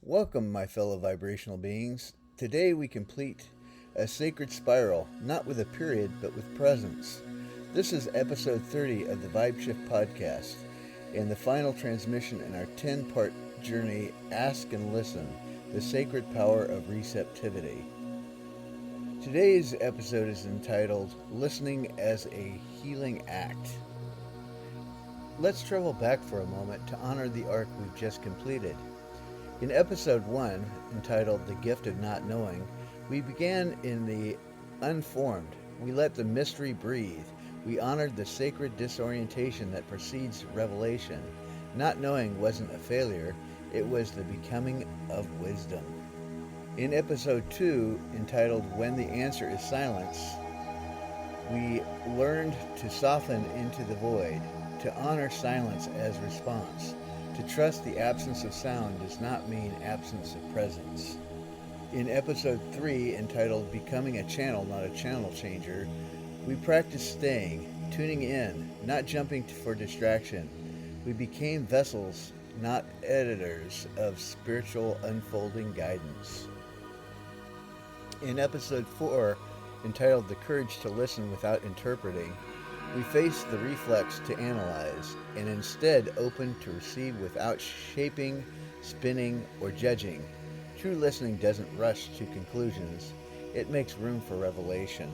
Welcome, my fellow vibrational beings. Today we complete a sacred spiral, not with a period, but with presence. This is episode 30 of the VybeShift Podcast, and the final transmission in our 10-part journey, Ask and Listen, the sacred power of receptivity. Today's episode is entitled, Listening as a Healing Act. Let's travel back for a moment to honor the arc we've just completed. In episode 1, entitled The Gift of Not Knowing, we began in the unformed. We let the mystery breathe. We honored the sacred disorientation that precedes revelation. Not knowing wasn't a failure, it was the becoming of wisdom. In episode 2, entitled When the Answer is Silence, we learned to soften into the void, to honor silence as response. To trust the absence of sound does not mean absence of presence. In episode 3, entitled Becoming a Channel, Not a Channel Changer, we practiced staying, tuning in, not jumping for distraction. We became vessels, not editors, of spiritual unfolding guidance. In episode 4, entitled The Courage to Listen Without Interpreting, we faced the reflex to analyze, and instead opened to receive without shaping, spinning, or judging. True listening doesn't rush to conclusions. It makes room for revelation.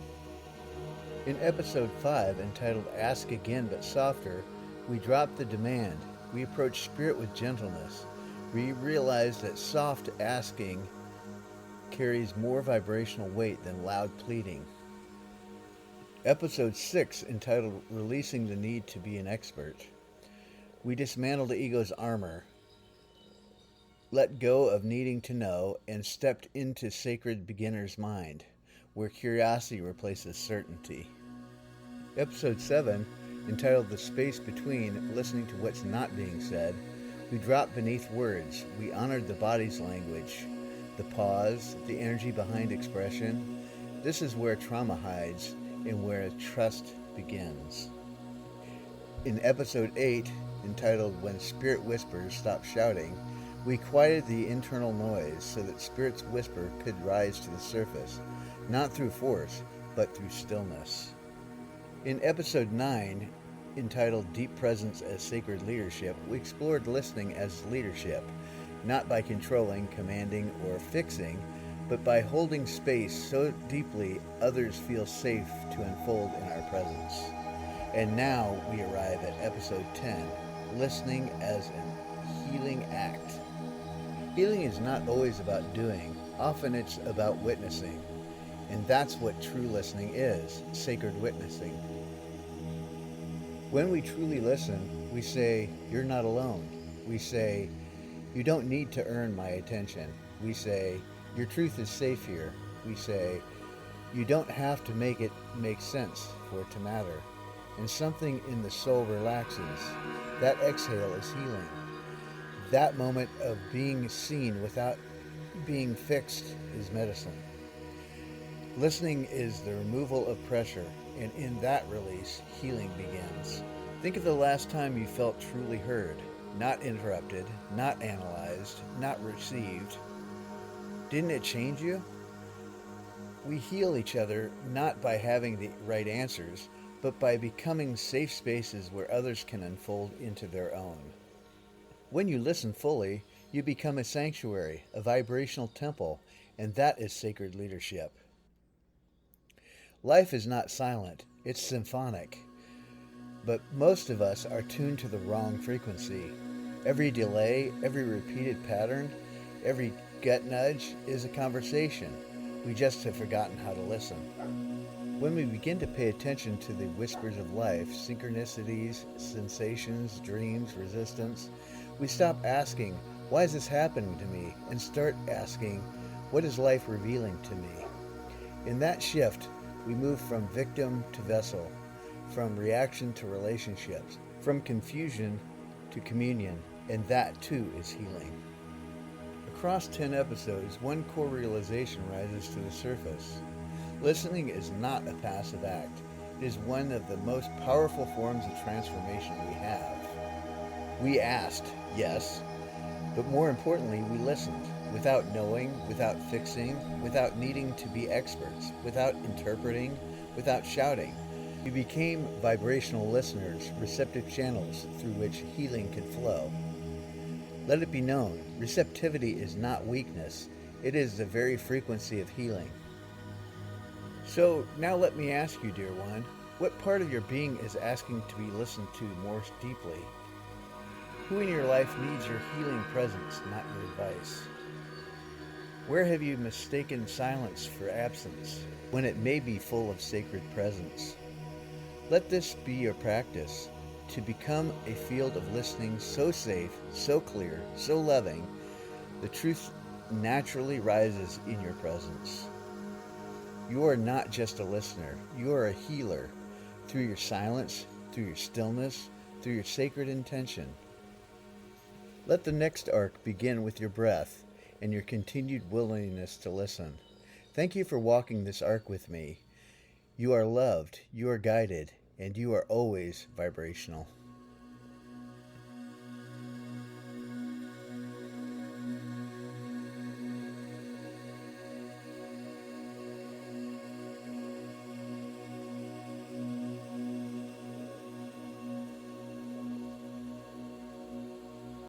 In episode 5, entitled Ask Again But Softer, we dropped the demand. We approached spirit with gentleness. We realized that soft asking carries more vibrational weight than loud pleading. Episode 6, entitled Releasing the Need to Be an Expert, we dismantled the ego's armor, let go of needing to know, and stepped into sacred beginner's mind, where curiosity replaces certainty. Episode 7, entitled The Space Between, listening to what's not being said, we dropped beneath words. We honored the body's language, the pause, the energy behind expression. This is where trauma hides, and where trust begins. In episode 8, entitled When Spirit Whispers Stop Shouting, we quieted the internal noise so that Spirit's whisper could rise to the surface, not through force, but through stillness. In episode 9, entitled Deep Presence as Sacred Leadership, we explored listening as leadership, not by controlling, commanding, or fixing, but by holding space so deeply others feel safe to unfold in our presence. And now we arrive at episode 10, Listening as a Healing Act. Healing is not always about doing, often it's about witnessing. And that's what true listening is, sacred witnessing. When we truly listen, we say, "You're not alone." We say, "You don't need to earn my attention." We say, "Your truth is safe here." We say, "You don't have to make it make sense for it to matter." And something in the soul relaxes. That exhale is healing. That moment of being seen without being fixed is medicine. Listening is the removal of pressure, and in that release, healing begins. Think of the last time you felt truly heard, not interrupted, not analyzed, not received. Didn't it change you? We heal each other not by having the right answers, but by becoming safe spaces where others can unfold into their own. When you listen fully, you become a sanctuary, a vibrational temple, and that is sacred leadership. Life is not silent, it's symphonic. But most of us are tuned to the wrong frequency. Every delay, every repeated pattern, every gut nudge is a conversation. We just have forgotten how to listen. When we begin to pay attention to the whispers of life, synchronicities, sensations, dreams, resistance, we stop asking, "Why is this happening to me?" and start asking, "What is life revealing to me?" In that shift, we move from victim to vessel, from reaction to relationships, from confusion to communion, and that too is healing. Across 10 episodes, one core realization rises to the surface. Listening is not a passive act. It is one of the most powerful forms of transformation we have. We asked, yes, But more importantly, we listened, without knowing, without fixing, without needing to be experts, without interpreting, without shouting. We became vibrational listeners, receptive channels through which healing could flow. Let it be known, receptivity is not weakness. It is the very frequency of healing. So now let me ask you, dear one, what part of your being is asking to be listened to more deeply? Who in your life needs your healing presence, not your advice? Where have you mistaken silence for absence, when it may be full of sacred presence? Let this be your practice, to become a field of listening so safe, so clear, so loving, the truth naturally rises in your presence. You are not just a listener, you are a healer, through your silence, through your stillness, through your sacred intention. Let the next arc begin with your breath and your continued willingness to listen. Thank you for walking this arc with me. You are loved, you are guided, and you are always vibrational.